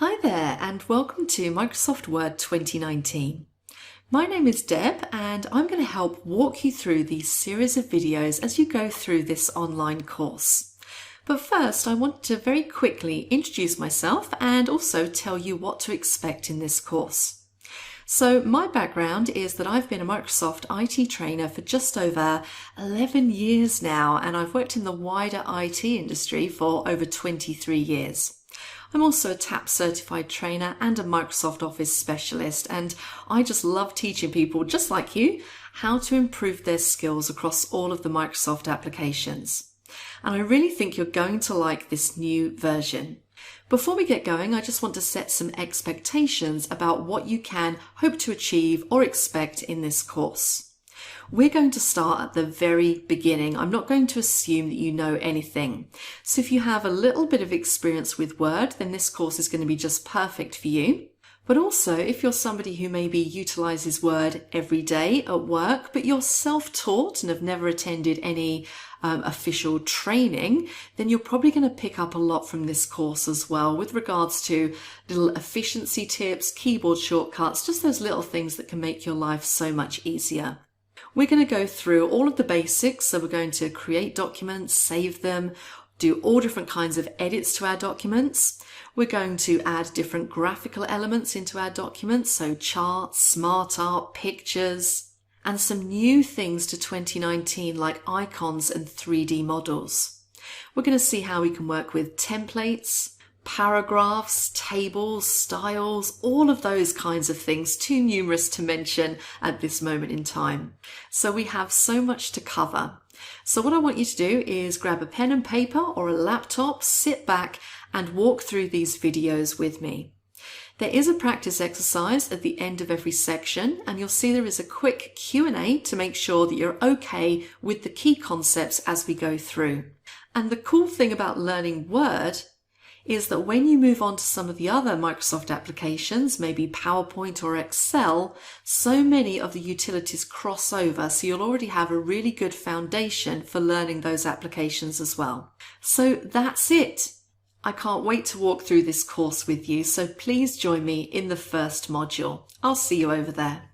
Hi there and welcome to Microsoft Word 2019. My name is Deb and I'm going to help walk you through these series of videos as you go through this online course. But first I want to very quickly introduce myself and also tell you what to expect in this course. So my background is that I've been a Microsoft IT trainer for just over 11 years now, and I've worked in the wider IT industry for over 23 years. I'm also a TAP certified trainer and a Microsoft Office specialist, and I just love teaching people just like you how to improve their skills across all of the Microsoft applications. And I really think you're going to like this new version. Before we get going, I just want to set some expectations about what you can hope to achieve or expect in this course. We're going to start at the very beginning. I'm not going to assume that you know anything. So if you have a little bit of experience with Word, then this course is going to be just perfect for you. But also, if you're somebody who maybe utilizes Word every day at work, but you're self-taught and have never attended any official training, then you're probably going to pick up a lot from this course as well with regards to little efficiency tips, keyboard shortcuts, just those little things that can make your life so much easier. We're going to go through all of the basics. So we're going to create documents, save them, do all different kinds of edits to our documents. We're going to add different graphical elements into our documents, so charts, smart art, pictures, and some new things to 2019 like icons and 3D models. We're going to see how we can work with templates, paragraphs, tables, styles, all of those kinds of things, too numerous to mention at this moment in time. So we have so much to cover. So what I want you to do is grab a pen and paper or a laptop, sit back and walk through these videos with me. There is a practice exercise at the end of every section, and you'll see there is a quick Q&A to make sure that you're okay with the key concepts as we go through. And the cool thing about learning Word is that when you move on to some of the other Microsoft applications, maybe PowerPoint or Excel, so many of the utilities cross over, so you'll already have a really good foundation for learning those applications as well. So that's it. I can't wait to walk through this course with you, so please join me in the first module. I'll see you over there.